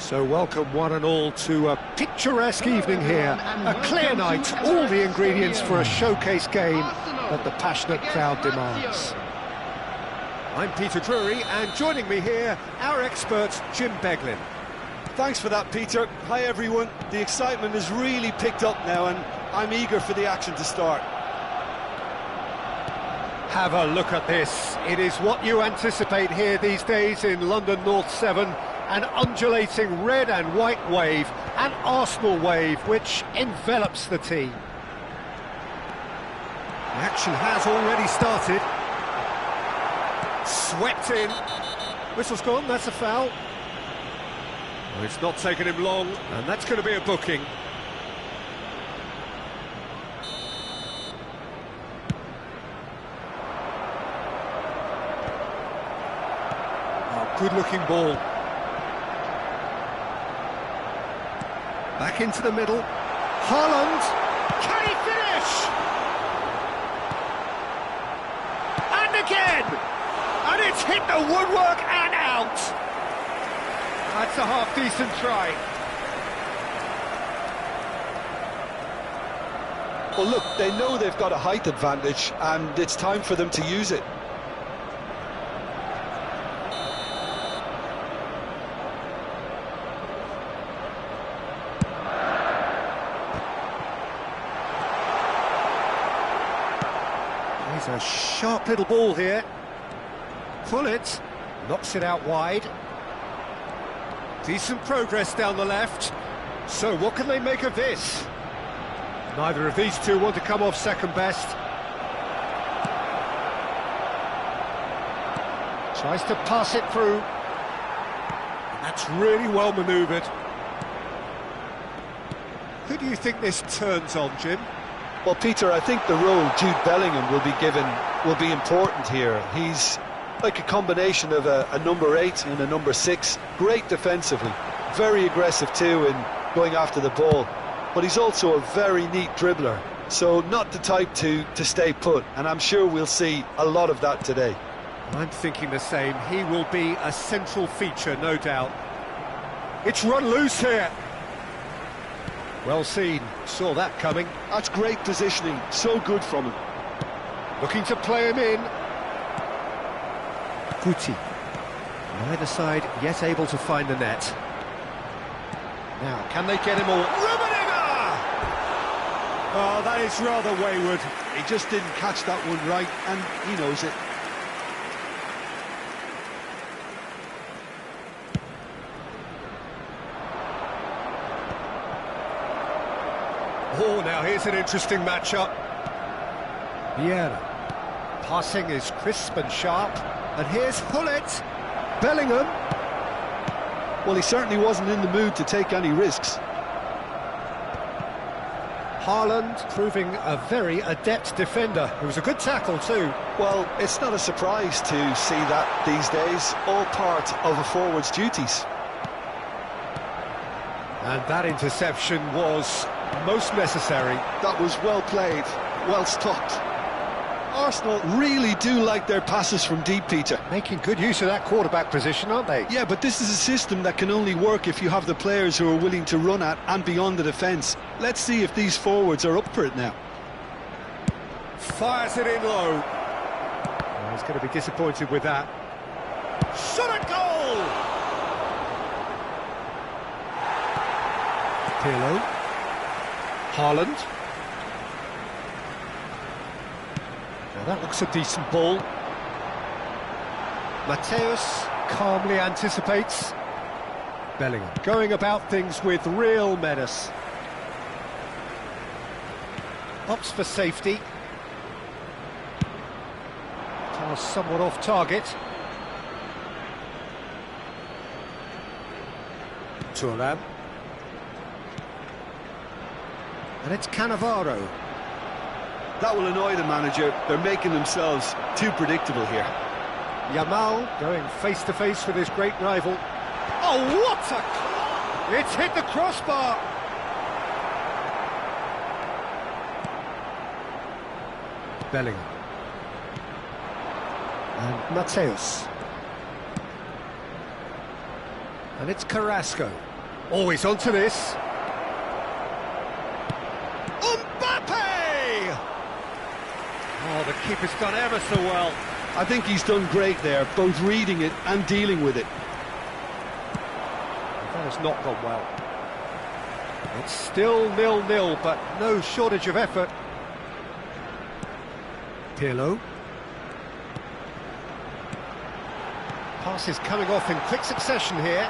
So welcome one and all to a picturesque evening here, a clear night, all the ingredients for a showcase game that the passionate crowd demands. I'm Peter Drury, and joining me here, our expert Jim Beglin. Thanks for that, Peter. Hi everyone. The excitement has really picked up now and I'm eager for the action to start. Have a look at this. It is what you anticipate here these days in London North 7. An undulating red and white wave, an Arsenal wave which envelops the team. The action has already started. Swept in. Whistle's gone, that's a foul. Well, it's not taken him long, and that's going to be a booking. Oh, good-looking ball. Back into the middle. Haaland! Can he finish? And again! And it's hit the woodwork and out! That's a half-decent try. Well, look, they know they've got a height advantage and it's time for them to use it. He's a sharp little ball here. Pullet knocks it out wide. Decent progress down the left. So what can they make of this? Neither of these two want to come off second best. Tries to pass it through. That's really well manoeuvred. Who do you think this turns on, Jim? Well, Peter, I think the role Jude Bellingham will be given will be important here. He's like a combination of a number 8 and a number 6. Great defensively, very aggressive too in going after the ball. But he's also a very neat dribbler, so not the type to stay put. And I'm sure we'll see a lot of that today. I'm thinking the same. He will be a central feature, no doubt. It's run loose here. Well seen, saw that coming. That's great positioning, so good from him. Looking to play him in. Guti. Neither side yet able to find the net. Now, can they get him all? Rummenigge! Oh, that is rather wayward. He just didn't catch that one right, and he knows it. Oh, now here's an interesting matchup. Vieira. Passing is crisp and sharp. And here's Gullit. Bellingham. Well, he certainly wasn't in the mood to take any risks. Haaland proving a very adept defender. It was a good tackle too. Well, it's not a surprise to see that these days. All part of a forward's duties. And that interception was most necessary. That was well played, well stopped. Arsenal really do like their passes from deep, Peter. Making good use of that quarterback position, aren't they? Yeah, but this is a system that can only work if you have the players who are willing to run at and beyond the defence. Let's see if these forwards are up for it now. Fires it in low. Oh, he's going to be disappointed with that. Shot at goal! Pirlo. Haaland. Now that looks a decent ball. Mateus calmly anticipates. Bellingham going about things with real menace. Opts for safety. Pass somewhat off target. Thuram. And it's Cannavaro. That will annoy the manager. They're making themselves too predictable here. Yamal going face-to-face with his great rival. Oh, what a... It's hit the crossbar! Bellingham. And Mateus. And it's Carrasco. Always onto this. Oh, the keeper's done ever so well. I think he's done great there, both reading it and dealing with it. That has not gone well. It's still 0-0, but no shortage of effort. Pirlo. Pass is coming off in quick succession here.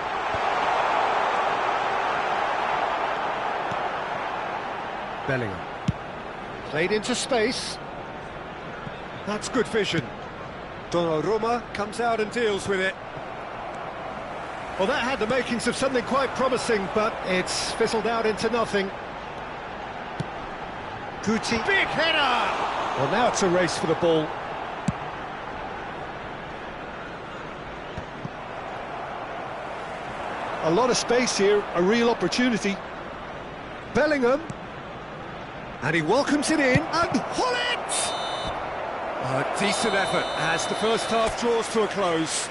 Bellingham. Played into space. That's good vision. Donnarumma comes out and deals with it. Well, that had the makings of something quite promising, but it's fizzled out into nothing. Guti. Big header! Well, now it's a race for the ball. A lot of space here, a real opportunity. Bellingham. And he welcomes it in, and Gullit! A decent effort as the first half draws to a close.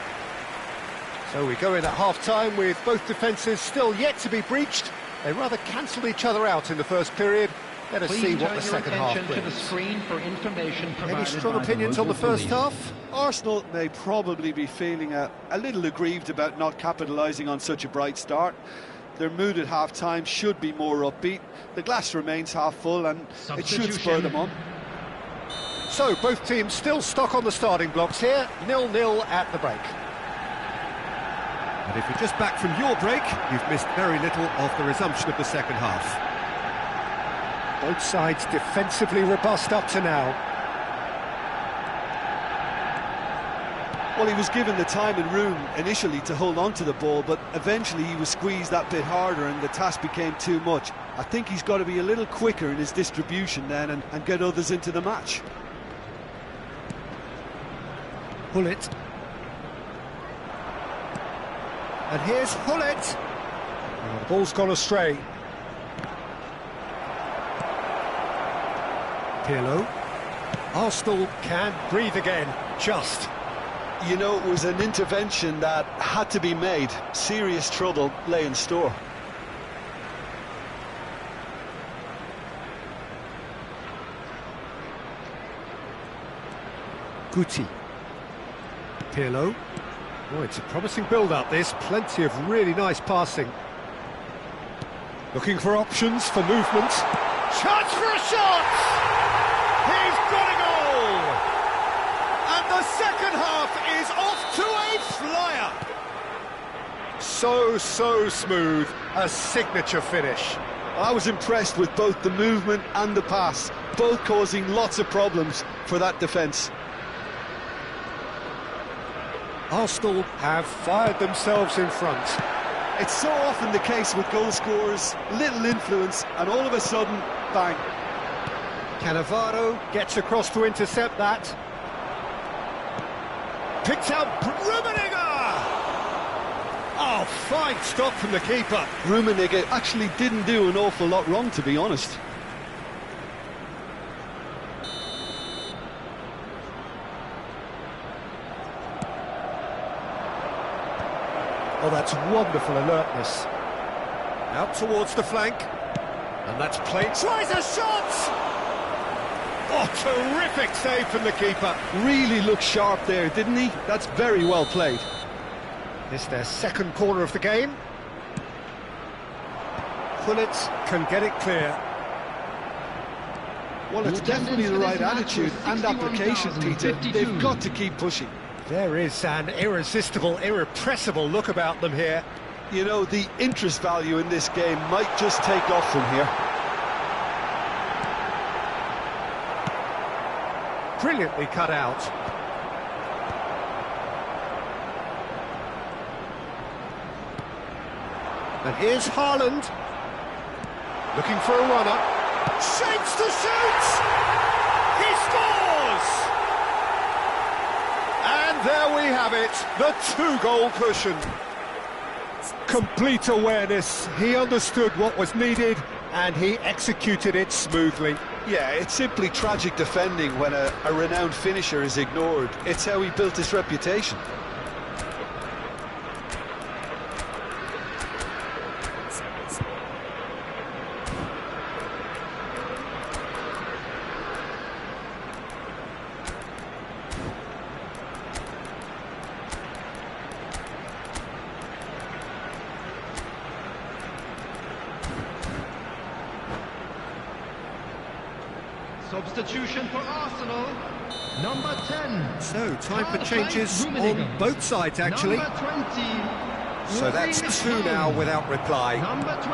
So we go in at half-time with both defences still yet to be breached. They rather cancelled each other out in the first period. Let us see what the second half brings. To the screen for information. Any strong opinions on the first half? Arsenal may probably be feeling a little aggrieved about not capitalising on such a bright start. Their mood at half-time should be more upbeat. The glass remains half full and it should spur them on. So, both teams still stuck on the starting blocks here, 0-0 at the break. And if you're just back from your break, you've missed very little of the resumption of the second half. Both sides defensively robust up to now. Well, he was given the time and room initially to hold on to the ball, but eventually he was squeezed that bit harder and the task became too much. I think he's got to be a little quicker in his distribution then and get others into the match. Hullet. And here's Hullet. Oh, the ball's gone astray. Pirlo. Arsenal can breathe again, just. You know, it was an intervention that had to be made. Serious trouble lay in store. Guti. Pirlo. Oh, it's a promising build-up, this. Plenty of really nice passing. Looking for options for movement. Chance for a shot! He's got a goal! And the second half is off to a flyer! So smooth. A signature finish. I was impressed with both the movement and the pass, both causing lots of problems for that defence. Arsenal have fired themselves in front. It's so often the case with goal scorers, little influence, and all of a sudden, bang. Cannavaro gets across to intercept that. Picked out Rummenigge! Oh, fine stop from the keeper. Rummenigge actually didn't do an awful lot wrong, to be honest. Oh, that's wonderful alertness. Out towards the flank. And that's played. Tries a shot! Oh, terrific save from the keeper. Really looked sharp there, didn't he? That's very well played. This their second corner of the game. Hullet can get it clear. Well, it's definitely the right attitude and application, Peter. They've got to keep pushing. There is an irresistible, irrepressible look about them here. You know, the interest value in this game might just take off from here. Brilliantly cut out. And here's Haaland. Looking for a runner. Shapes to shoot! He scores! And there we have it, the two-goal cushion. Complete awareness. He understood what was needed and he executed it smoothly. Yeah, it's simply tragic defending when a renowned finisher is ignored. It's how he built his reputation. Substitution for Arsenal, number 10. So, time for changes on both sides, actually. Number 20. So that's two now without reply.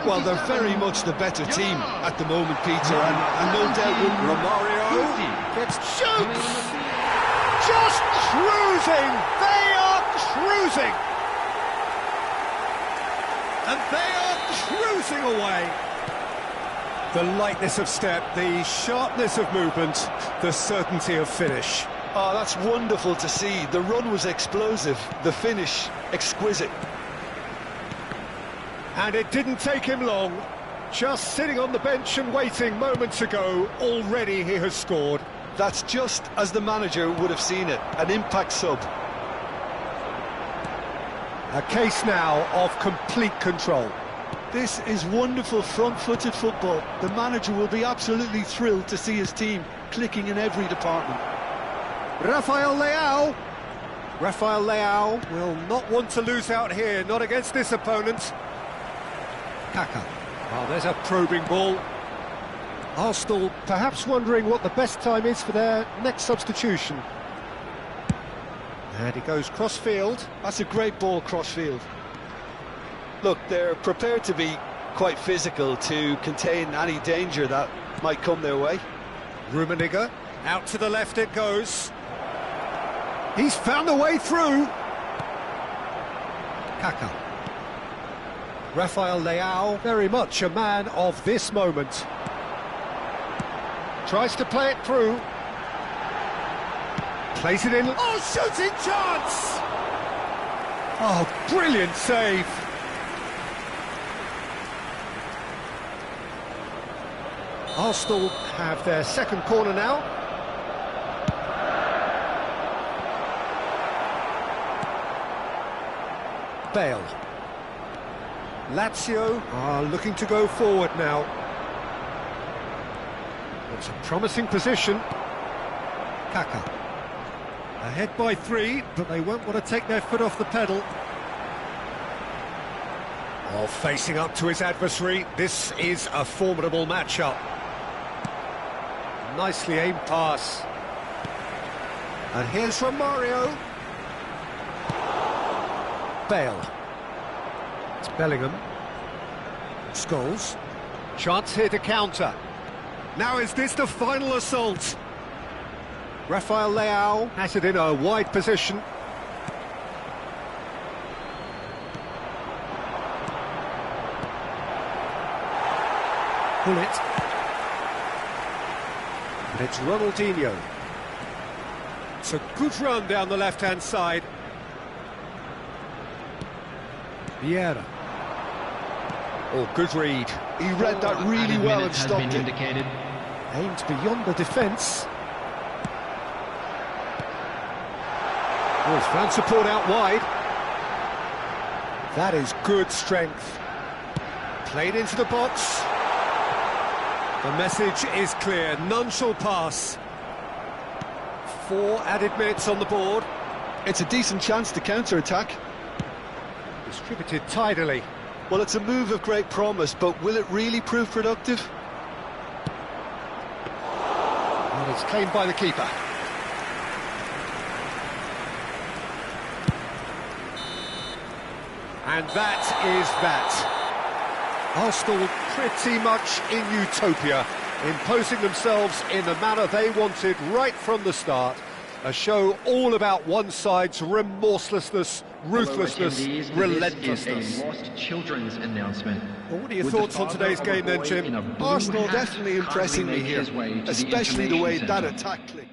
Well, they're very much the better team at the moment, Peter, and no doubt with Romario gets shoots! Just cruising! They are cruising! And they are cruising away! The lightness of step, the sharpness of movement, the certainty of finish. Oh, that's wonderful to see. The run was explosive, the finish exquisite. And it didn't take him long. Just sitting on the bench and waiting moments ago, already he has scored. That's just as the manager would have seen it, an impact sub. A case now of complete control. This is wonderful front-footed football. The manager will be absolutely thrilled to see his team clicking in every department. Rafael Leao. Rafael Leao will not want to lose out here, not against this opponent. Kaka. Oh, there's a probing ball. Arsenal perhaps wondering what the best time is for their next substitution. And he goes cross-field. That's a great ball cross-field. Look, they're prepared to be quite physical to contain any danger that might come their way. Rummenigge, out to the left it goes. He's found a way through. Kaka. Rafael Leao, very much a man of this moment. Tries to play it through. Plays it in. Oh, shooting chance! Oh, brilliant save. Arsenal have their second corner now. Bale. Lazio are looking to go forward now. It's a promising position. Kaka. Ahead by 3, but they won't want to take their foot off the pedal. Oh, facing up to his adversary, this is a formidable matchup. Nicely aimed pass. And here's Romario. Bale. It's Bellingham. Scholes. Chance here to counter. Now is this the final assault? Rafael Leao has it in a wide position. Gullit. And it's Ronaldinho. It's a good run down the left-hand side. Vieira. Oh, good read. He read that really well and stopped it. Aimed beyond the defence. Oh, he's found support out wide. That is good strength. Played into the box. The message is clear, none shall pass. 4 added minutes on the board. It's a decent chance to counter-attack. Distributed tidily. Well, it's a move of great promise, but will it really prove productive? And it's claimed by the keeper. And that is that. Arsenal pretty much in utopia, imposing themselves in the manner they wanted right from the start. A show all about one side's remorselessness, ruthlessness, relentlessness. This is a lost children's announcement. Well, what are your thoughts on today's game then, Jim? Arsenal definitely impressing me here, especially the way that attack clicked.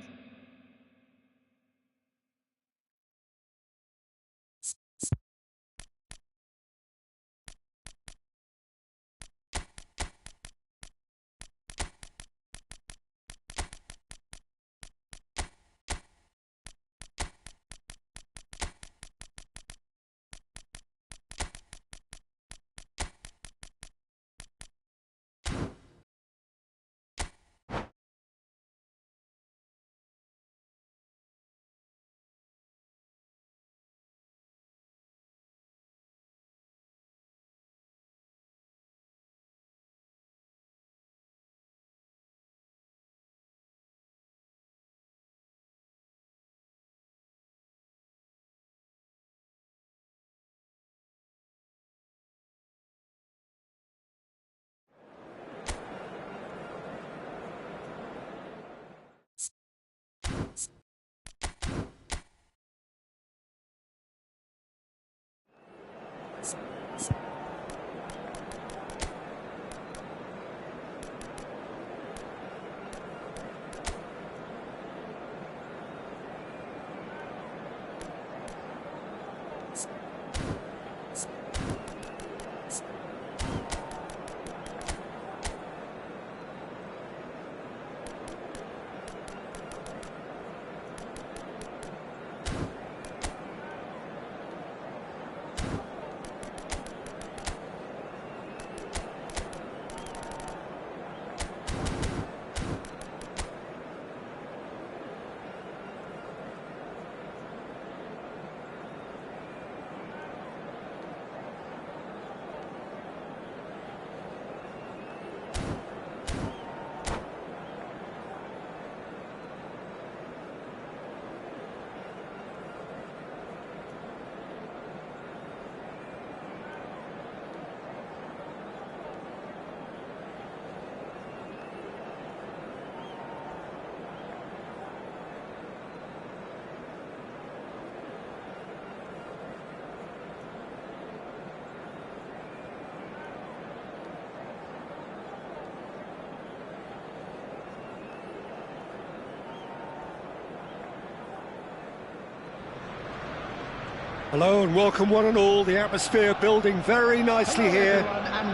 Hello and welcome one and all. The atmosphere building very nicely here.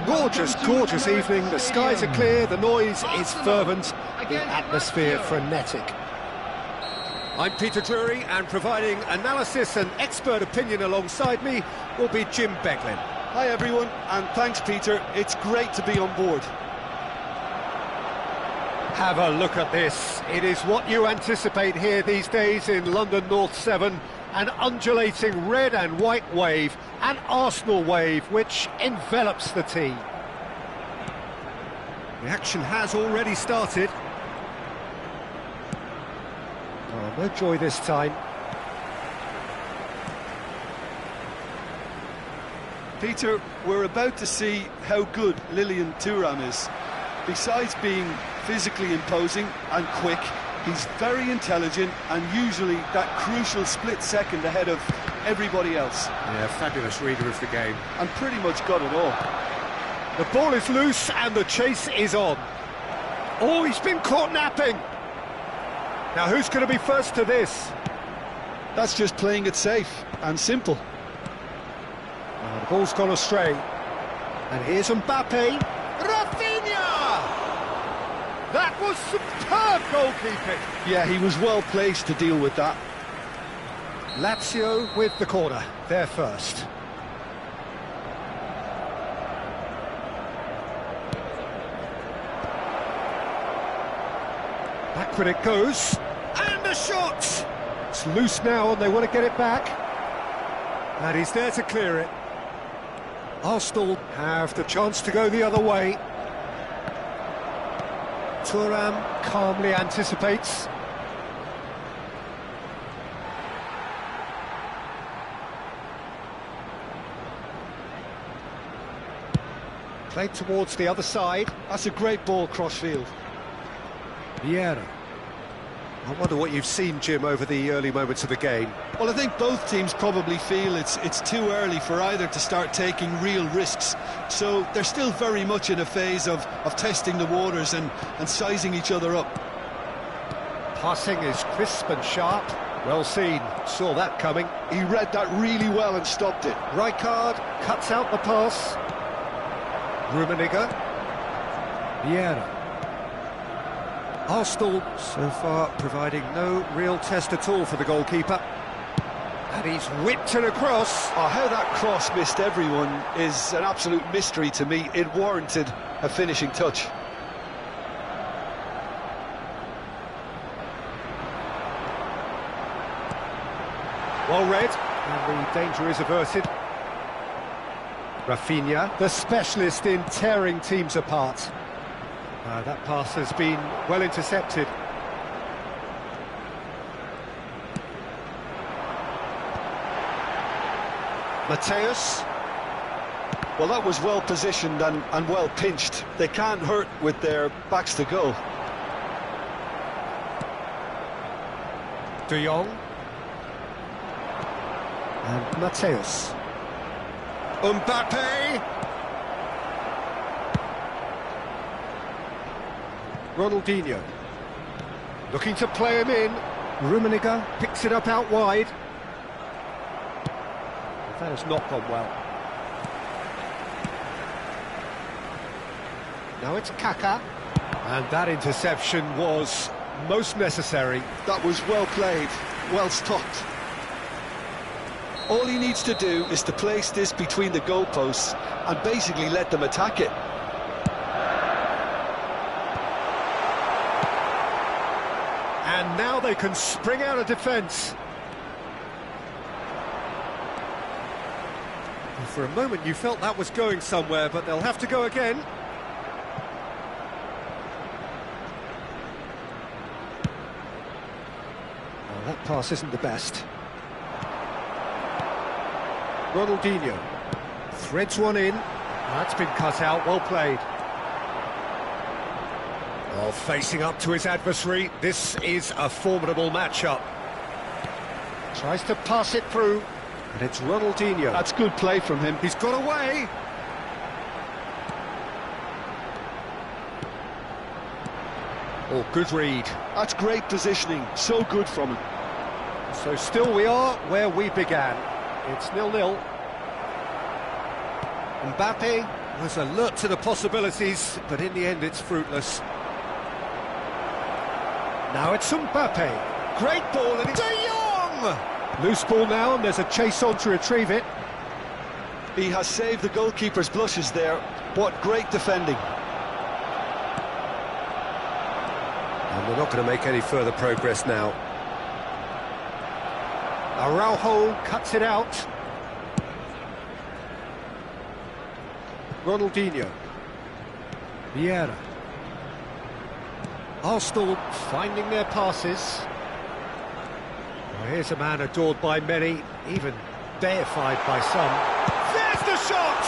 Gorgeous, gorgeous evening. The skies are clear, the noise is fervent, the atmosphere frenetic. I'm Peter Drury, and providing analysis and expert opinion alongside me will be Jim Beglin. Hi everyone, and thanks Peter. It's great to be on board. Have a look at this. It is what you anticipate here these days in London North 7. An undulating red and white wave, an Arsenal wave which envelops the team. The action has already started. Oh, no joy this time. Peter, we're about to see how good Lilian Thuram is. Besides being physically imposing and quick, he's very intelligent and usually that crucial split second ahead of everybody else. Yeah, fabulous reader of the game. And pretty much got it all. The ball is loose and the chase is on. Oh, he's been caught napping. Now who's going to be first to this? That's just playing it safe and simple. The ball's gone astray. And here's Mbappe. Rafinha! That was superb goalkeeping. Yeah, he was well placed to deal with that. Lazio with the corner. They're first. Backward it goes. And a shot! It's loose now and they want to get it back. And he's there to clear it. Arsenal have the chance to go the other way. Thuram calmly anticipates. Played towards the other side. That's a great ball cross-field. Vieira. I wonder what you've seen, Jim, over the early moments of the game. Well, I think both teams probably feel it's too early for either to start taking real risks. So they're still very much in a phase of testing the waters and sizing each other up. Passing is crisp and sharp. Well seen. Saw that coming. He read that really well and stopped it. Rijkaard cuts out the pass. Rummenigge. Vieira. Arsenal so far providing no real test at all for the goalkeeper. And he's whipped it across. Oh, how that cross missed everyone is an absolute mystery to me. It warranted a finishing touch. Well read, and the danger is averted. Rafinha, the specialist in tearing teams apart. That pass has been well intercepted. Mateus. Well, that was well positioned and well pinched. They can't hurt with their backs to goal. De Jong. And Mateus. Mbappe. Ronaldinho. Looking to play him in. Rummenigge picks it up out wide. That has not gone well. Now it's Kaka. And that interception was most necessary. That was well played, well stopped. All he needs to do is to place this between the goalposts and basically let them attack it. And now they can spring out of defence. For a moment you felt that was going somewhere, but they'll have to go again. Well, that pass isn't the best. Ronaldinho threads one in. That's been cut out, well played. Well, facing up to his adversary, this is a formidable matchup. Tries to pass it through, and it's Ronaldinho. That's good play from him. He's got away. Oh, good read. That's great positioning, so good from him. So still we are where we began. It's 0-0. Mbappe was alert to the possibilities, but in the end it's fruitless. Now it's Mbappe. Great ball, and it's De Jong! Loose ball now, and there's a chase on to retrieve it. He has saved the goalkeeper's blushes there. What great defending. And we're not going to make any further progress now. Araujo cuts it out. Ronaldinho. Vieira. Arsenal finding their passes. Well, here's a man adored by many, even deified by some. There's the shot!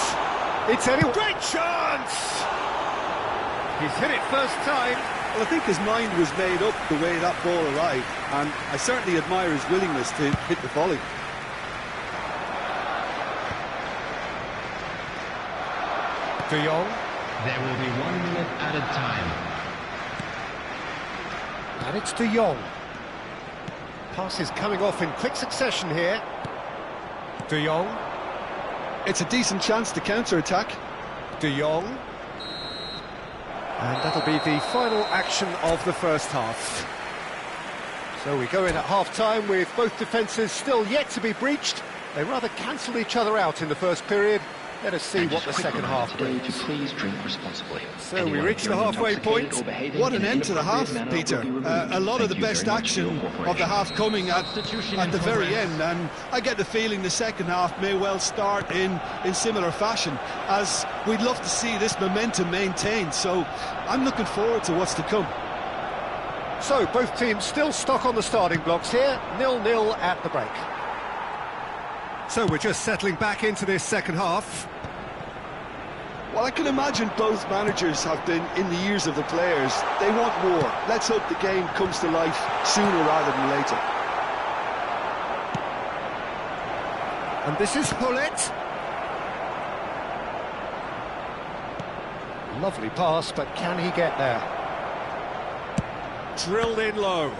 It's any great chance! He's hit it first time. Well, I think his mind was made up the way that ball arrived, and I certainly admire his willingness to hit the volley. De Jong. There will be 1 minute added time. And it's De Jong. Passes coming off in quick succession here. De Jong. It's a decent chance to counter-attack. De Jong. And that'll be the final action of the first half. So we go in at half-time with both defences still yet to be breached. They rather cancelled each other out in the first period. Let us see what the second half brings. To please drink responsibly. So we reach the halfway point. What an end to the half, Peter. A lot of the best action of the half coming at the very end, and I get the feeling the second half may well start in similar fashion, as we'd love to see this momentum maintained, so I'm looking forward to what's to come. So both teams still stuck on the starting blocks here, 0-0 at the break. So we're just settling back into this second half. Well, I can imagine both managers have been in the ears of the players. They want more. Let's hope the game comes to life sooner rather than later. And this is Hullet. Lovely pass, but can he get there? Drilled in low.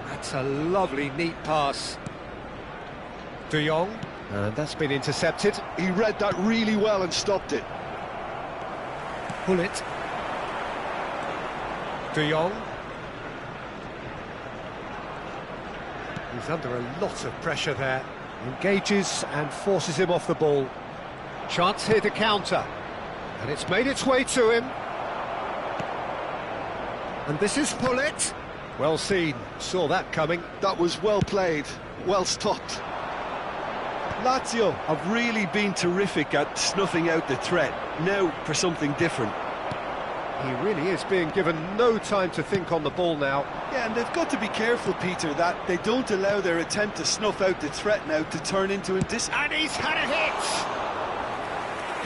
That's a lovely, neat pass. De Jong. And that's been intercepted. He read that really well and stopped it. Hullet. De Jong. He's under a lot of pressure there. Engages and forces him off the ball. Chance here to counter. And it's made its way to him. And this is Hullet. Well seen. Saw that coming. That was well played. Well stopped. Lazio have really been terrific at snuffing out the threat. Now for something different. He really is being given no time to think on the ball now. Yeah, and they've got to be careful, Peter, that they don't allow their attempt to snuff out the threat now to turn into a And he's had a hit!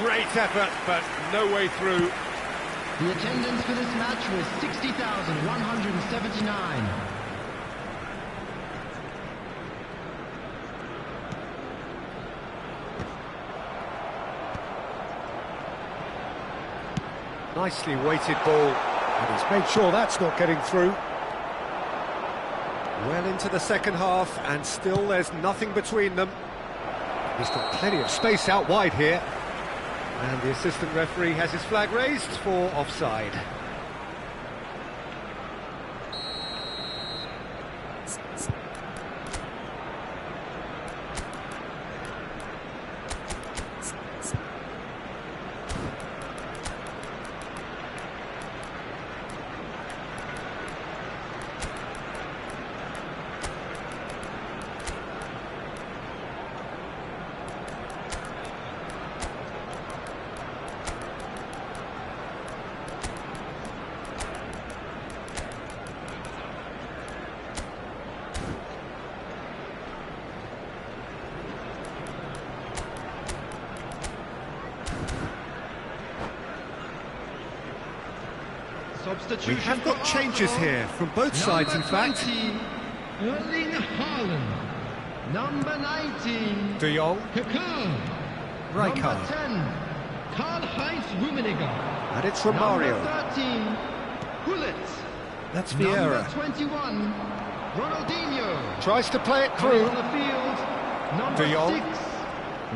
Great effort, but no way through. The attendance for this match was 60,179. Nicely weighted ball, and he's made sure that's not getting through. Well into the second half, and still there's nothing between them. He's got plenty of space out wide here. And the assistant referee has his flag raised for offside. We have got changes here from both sides, in fact. Erling Haaland. Number 19. De Jong. Kaká. Rijkaard. Number 10. Karl-Heinz Rummenigge. And it's Romario. Number 13. Hullet. That's Vieira. Number 21. Ronaldinho. Tries to play it Coming through. on the field, number De Jong. 6,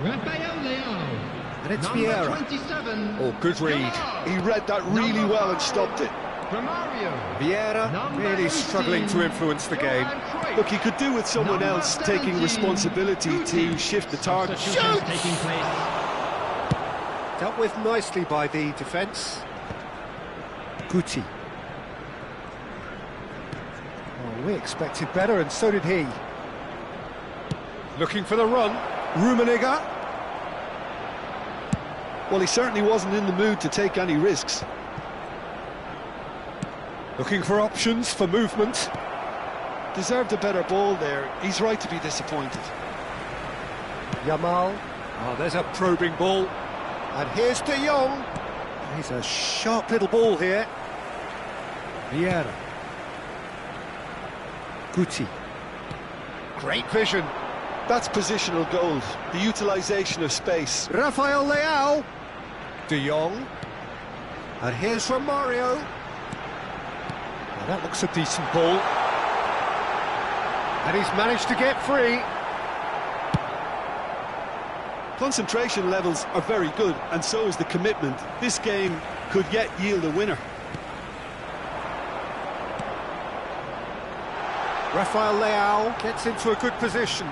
Rafael Leao. And it's Number Vieira. 27. Oh, good read. He read that really well and stopped it. Romario. Vieira Number really struggling 18, to influence the game. Johan Cruyff. Look, he could do with someone Number else taking 17, responsibility to Guti. shift the target. Substitutions taking place. Dealt with nicely by the defence. Guti. Oh, we expected better, and so did he. Looking for the run. Rummenigge. Well, he certainly wasn't in the mood to take any risks. Looking for options, for movement. Deserved a better ball there. He's right to be disappointed. Yamal. Oh, there's a probing ball. And here's De Jong. He's a sharp little ball here. Vieira. Guti. Great vision. That's positional gold, the utilisation of space. Rafael Leao. De Jong. And here's Romario. Now that looks a decent ball. And he's managed to get free. Concentration levels are very good, and so is the commitment. This game could yet yield a winner. Rafael Leao gets into a good position.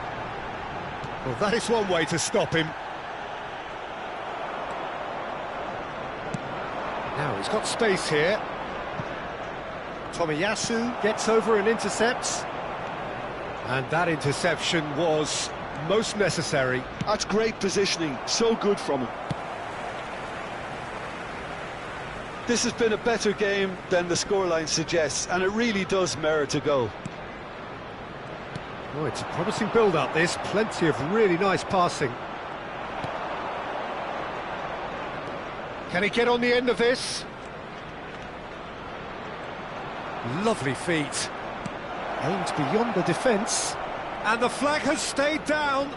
Well, that is one way to stop him. Now he's got space here. Tomiyasu gets over and intercepts. And that interception was most necessary. That's great positioning, so good from him. This has been a better game than the scoreline suggests, and it really does merit a goal. Oh, it's a promising build-up, this. Plenty of really nice passing. Can he get on the end of this? Lovely feet. Aimed beyond the defence. And the flag has stayed down.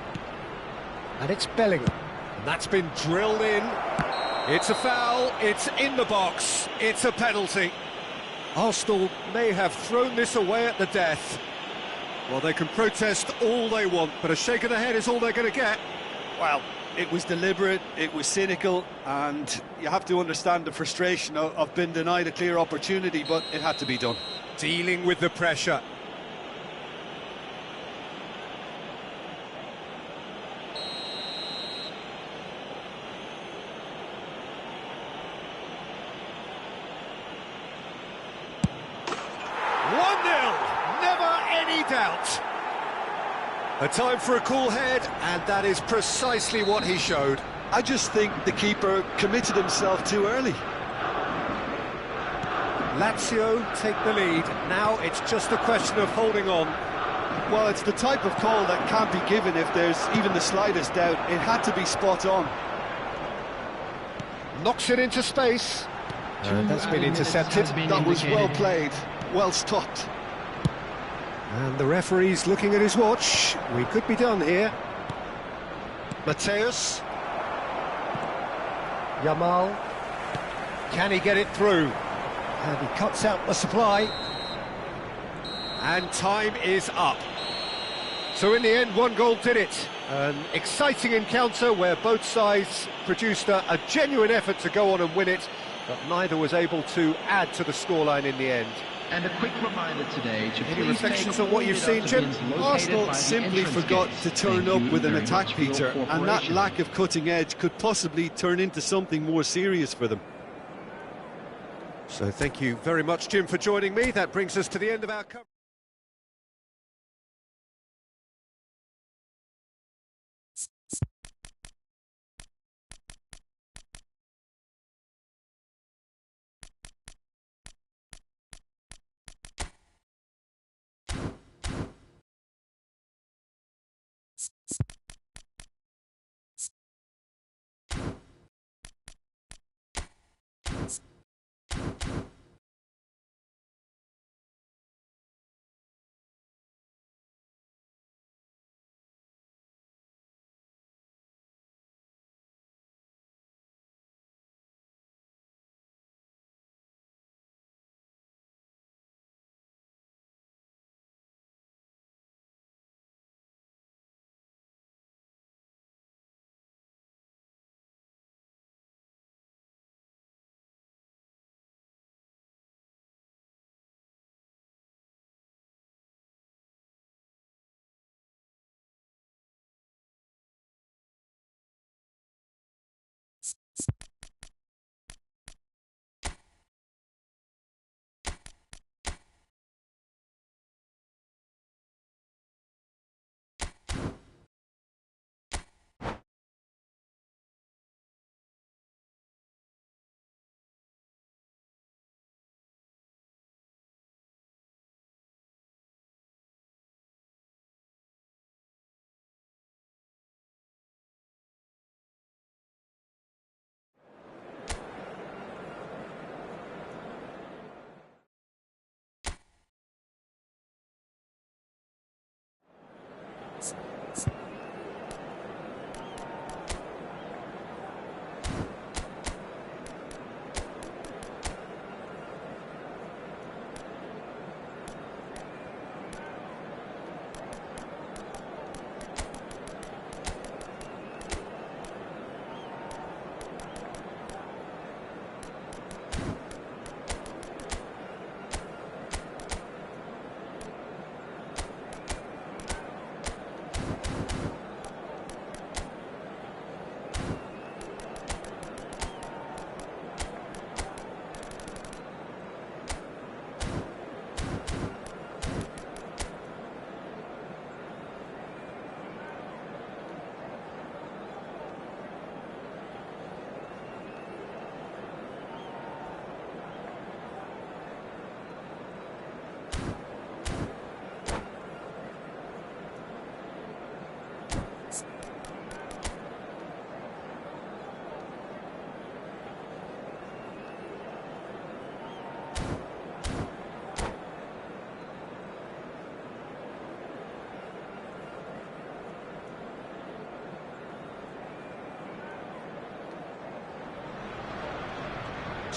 And it's Bellingham. And that's been drilled in. It's a foul. It's in the box. It's a penalty. Arsenal may have thrown this away at the death. Well, they can protest all they want, but a shake of the head is all they're going to get. Well, it was deliberate, it was cynical, and you have to understand the frustration of being denied a clear opportunity, but it had to be done. Dealing with the pressure. Doubt. A time for a cool head, and that is precisely what he showed. I just think the keeper committed himself too early. Lazio take the lead. Now it's just a question of holding on. Well, it's the type of call that can't be given if there's even the slightest doubt. It had to be spot on. Knocks it into space. And that's been intercepted. That was well played, well stopped. And the referee's looking at his watch. We could be done here. Mateus. Yamal. Can he get it through? And he cuts out the supply. And time is up. So in the end, one goal did it. An exciting encounter where both sides produced a genuine effort to go on and win it, but neither was able to add to the scoreline in the end. And a quick reminder today to Any please reflections take on what you've seen, Jim? Arsenal simply forgot to turn up with an attack, Peter, and that lack of cutting edge could possibly turn into something more serious for them. So thank you very much, Jim, for joining me. That brings us to the end of our coverage.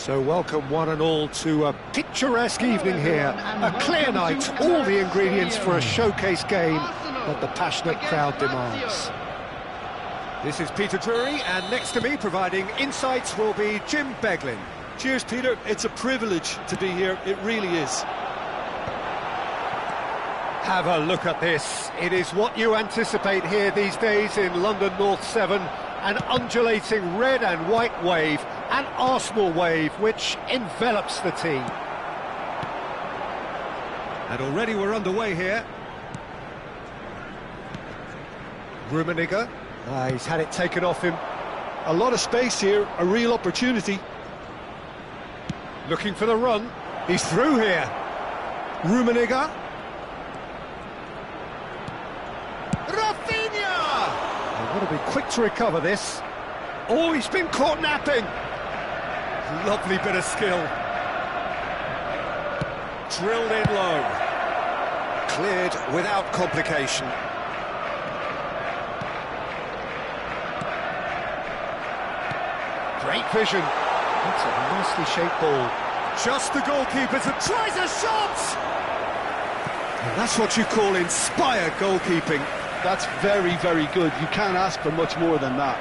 So welcome one and all to a picturesque evening here. A clear night, all the ingredients for a showcase game that the passionate crowd demands. This is Peter Drury, and next to me providing insights will be Jim Beglin. Cheers, Peter. It's a privilege to be here. It really is. Have a look at this. It is what you anticipate here these days in London North 7. An undulating red and white wave, an Arsenal wave which envelops the team. And already we're underway here. Rummenigge. He's had it taken off him. A lot of space here, a real opportunity. Looking for the run. He's through here. Rummenigge. Rafinha! They've got to be quick to recover this. Oh, he's been caught napping. Lovely bit of skill. Drilled in low. Cleared without complication. Great vision. That's a nicely shaped ball. Just the goalkeeper tries a shot! And that's what you call inspired goalkeeping. That's very, very good. You can't ask for much more than that.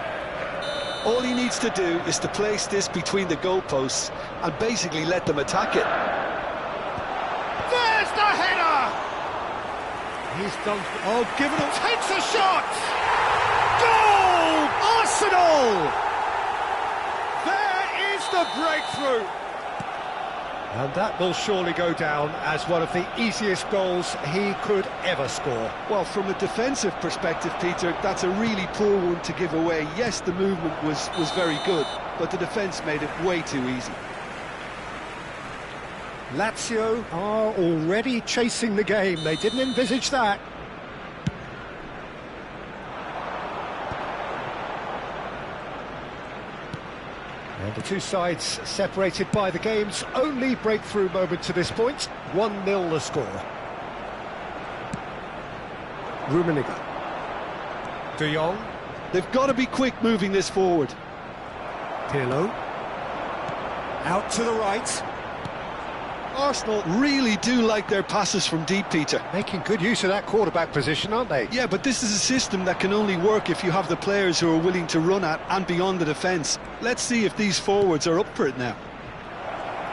All he needs to do is to place this between the goalposts and basically let them attack it. There's the header! He's done... Oh, given it... Takes a shot! Goal! Arsenal! The breakthrough, and that will surely go down as one of the easiest goals he could ever score. Well, from a defensive perspective, Peter, that's a really poor one to give away. Yes, the movement was very good, but the defence made it way too easy. Lazio are already chasing the game. They didn't envisage that. And the two sides separated by the game's only breakthrough moment to this point. 1-0 the score. Rummenigge. De Jong. They've got to be quick moving this forward. Pirlo. Out to the right. Arsenal really do like their passes from deep, Peter. Making good use of that quarterback position, aren't they? Yeah, but this is a system that can only work if you have the players who are willing to run at and beyond the defence. Let's see if these forwards are up for it now.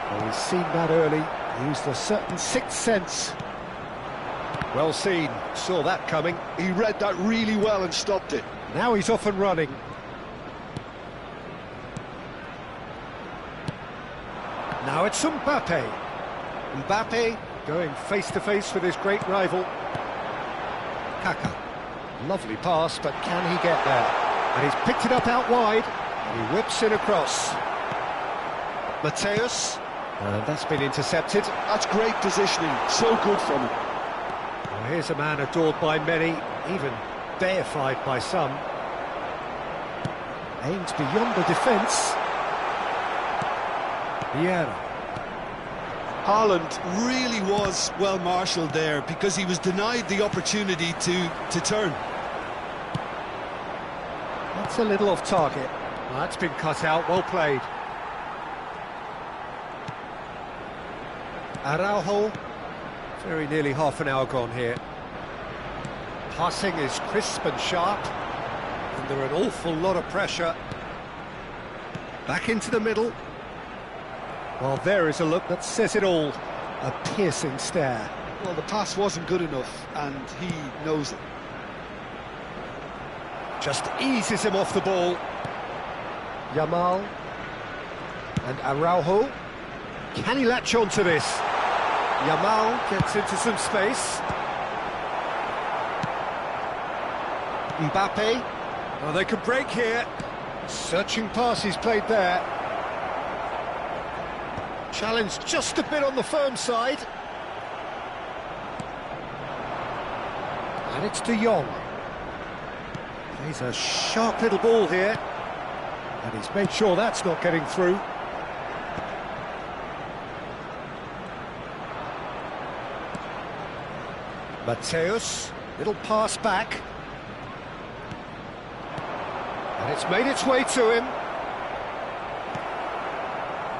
Well, he's seen that early. Used a certain sixth sense. Well seen. Saw that coming. He read that really well and stopped it. Now he's off and running. Now it's Mbappe. Mbappe going face-to-face with his great rival. Kaka. Lovely pass, but can he get there? And he's picked it up out wide, and he whips it across. Mateus. And that's been intercepted. That's great positioning, so good from him. Well, here's a man adored by many, even deified by some. Aimed beyond the defence. Vieira. Haaland really was well marshalled there because he was denied the opportunity to turn. That's a little off target. Well, that's been cut out, well played. Araujo. Very nearly half an hour gone here. Passing is crisp and sharp. Under an awful lot of pressure. Back into the middle. Well, there is a look that says it all. A piercing stare. Well, the pass wasn't good enough, and he knows it. Just eases him off the ball. Yamal. And Araujo. Can he latch on to this? Yamal gets into some space. Mbappe. Oh, they could break here. Searching pass he's played there. Challenge just a bit on the firm side. And it's De Jong. Plays a sharp little ball here. And he's made sure that's not getting through. Mateus, little pass back. And it's made its way to him.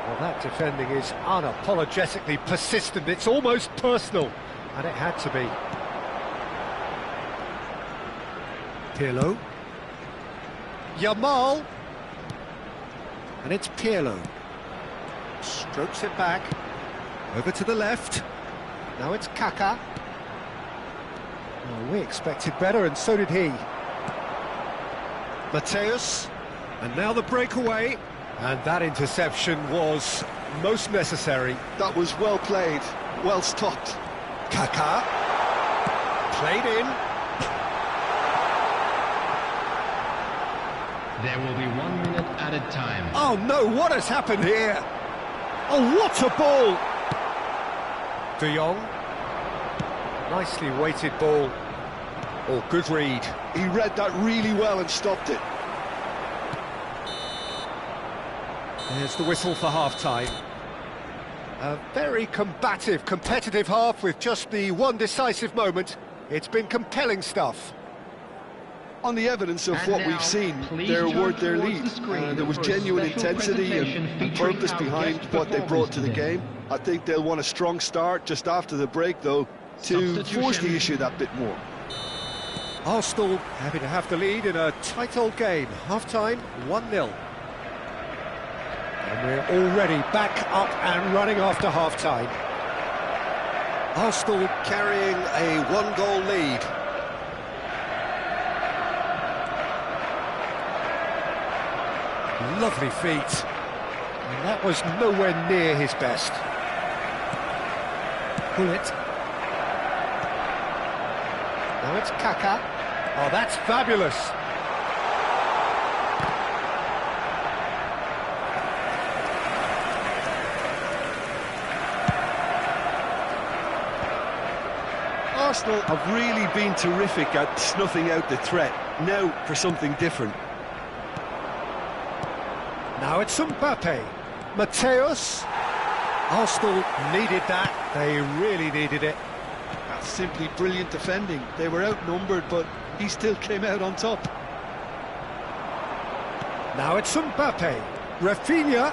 Well, Well, that defending is unapologetically persistent. It's almost personal, and it had to be. Pirlo. Yamal. And it's Pirlo. Strokes it back. Over to the left. Now it's Kaká. Well, we expected better, and so did he. Mateus. And now the breakaway. And that interception was most necessary. That was well played, well stopped. Kaká. Played in. There will be 1 minute added time. Oh no, what has happened here? Oh, what a ball! De Jong. Nicely weighted ball. Oh, good read. He read that really well and stopped it. There's the whistle for half-time. A very combative, competitive half with just the one decisive moment. It's been compelling stuff. On the evidence of And what now, we've seen, please they're turn worth their towards lead. the screen There was for a genuine special intensity presentation and featuring purpose our behind guest what they brought to the performers game. I think they'll want a strong start just after the break, though, to Substitution. force the issue that bit more. Arsenal happy to have the lead in a tight old game. Half-time, 1-0. And we're already back up and running after half-time. Arsenal carrying a one-goal lead. Lovely feet. And that was nowhere near his best. Bullet. Now it's Kaká. Oh, that's fabulous. Arsenal have really been terrific at snuffing out the threat. Now for something different. Now it's Mbappe. Mateus. Arsenal needed that. They really needed it. That's simply brilliant defending. They were outnumbered, but he still came out on top. Now it's Mbappe. Rafinha.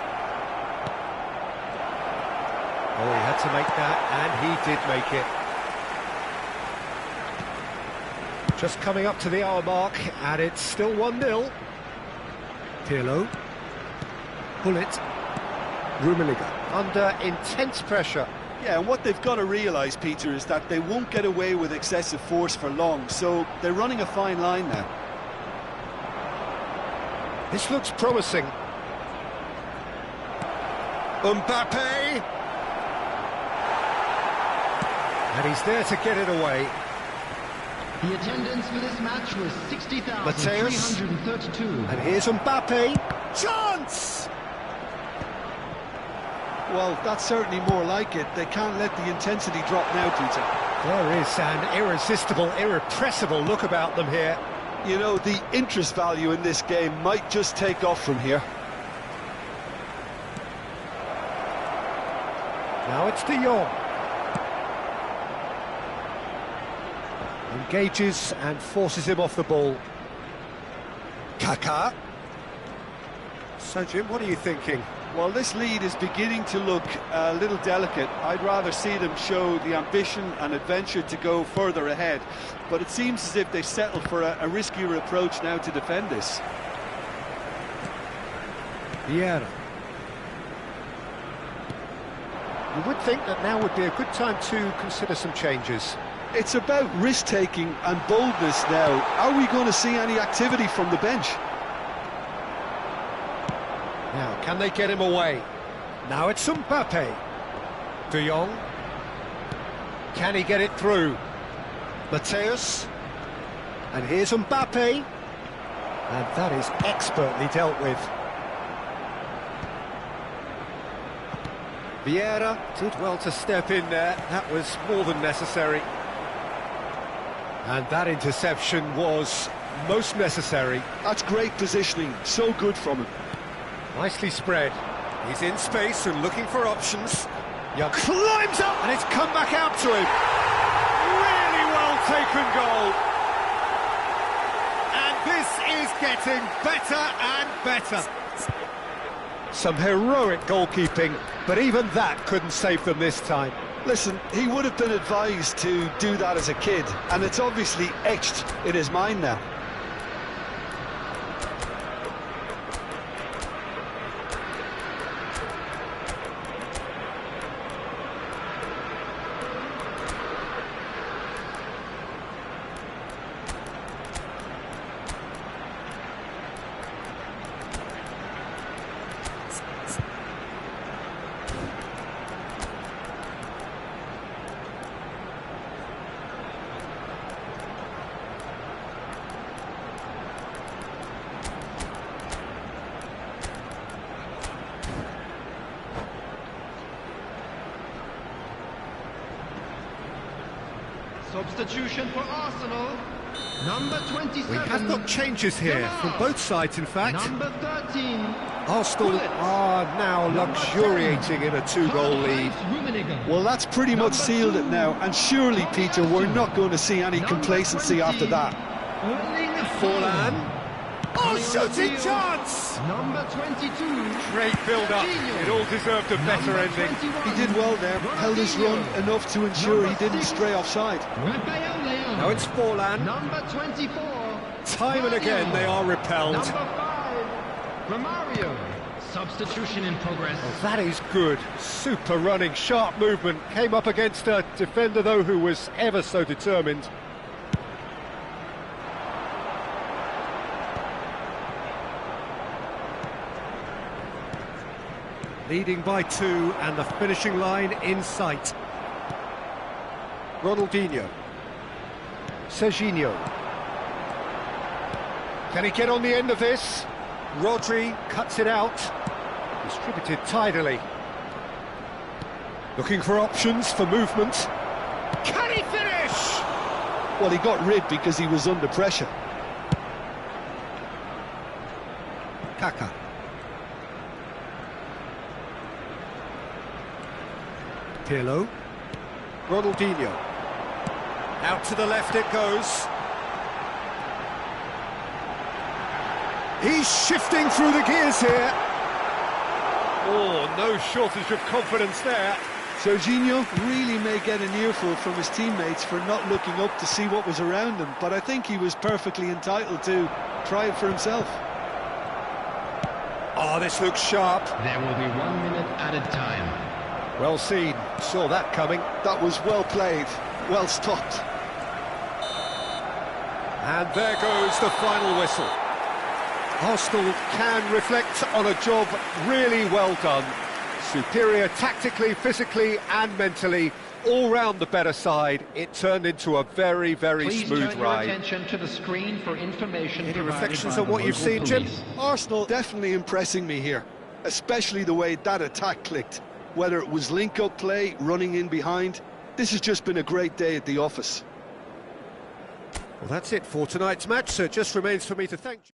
Oh, he had to make that, and he did make it. Just coming up to the hour mark, and it's still 1-0. Pirlo. Bullet. Rummenigge under intense pressure. Yeah, and what they've got to realise, Peter, is that they won't get away with excessive force for long, so they're running a fine line now. This looks promising. Mbappe! And he's there to get it away. The attendance for this match was 60,332. And here's Mbappe. Chance! Well, that's certainly more like it. They can't let the intensity drop now, Peter. There is an irresistible, irrepressible look about them here. You know, the interest value in this game might just take off from here. Now it's De Jong. Engages and forces him off the ball. Kaká. So, Jim, what are you thinking? Well, this lead is beginning to look a little delicate. I'd rather see them show the ambition and adventure to go further ahead. But it seems as if they settle for a riskier approach now to defend this. Vieira. You would think that now would be a good time to consider some changes. It's about risk-taking and boldness now. Are we going to see any activity from the bench? Now, can they get him away? Now it's Mbappe. De Jong. Can he get it through? Mateus. And here's Mbappe. And that is expertly dealt with. Vieira did well to step in there. That was more than necessary. And that interception was most necessary. That's great positioning. So good from him. Nicely spread. He's in space and looking for options. Young climbs up and it's come back out to him. Really well taken goal. And this is getting better and better. Some heroic goalkeeping, but even that couldn't save them this time. Listen, he would have been advised to do that as a kid, and it's obviously etched in his mind now. Substitution for Arsenal. Number 27. We have got changes here from both sides, in fact. Number 13. Arsenal are now luxuriating in a two-goal lead. Well, that's pretty much sealed it now, and surely, Peter, we're not going to see any complacency after that. Forlan. Oh, shooting chance! Number 22. Great build-up. It all deserved a better ending. He did well there, held his run enough to ensure he didn't stray offside. Now it's Forlan. Number 24. Time and again they are repelled. Number 5. Romario. Substitution in progress. Oh, that is good. Super running, sharp movement. Came up against a defender, though, who was ever so determined. Leading by 2 and the finishing line in sight. Ronaldinho. Serginho. Can he get on the end of this? Rodri cuts it out. Distributed tidily. Looking for options for movement. Can he finish? Well, he got rid because he was under pressure. Kaka. Pirlo. Ronaldinho. Out to the left it goes. He's shifting through the gears here. Oh, no shortage of confidence there. Serginho really may get an earful from his teammates for not looking up to see what was around him, but I think he was perfectly entitled to try it for himself. Oh, this looks sharp. There will be 1 minute added time. Well seen. Saw that coming. That was well played, well stopped. And there goes the final whistle. Arsenal can reflect on a job really well done. Superior tactically, physically and mentally. All round the better side. It turned into a very, very smooth ride. Please turn your attention to the screen for information. Any reflections on what you've seen, Jim? Arsenal definitely impressing me here, especially the way that attack clicked. Whether it was link-up play, running in behind, this has just been a great day at the office. Well, that's it for tonight's match, so it just remains for me to thank you.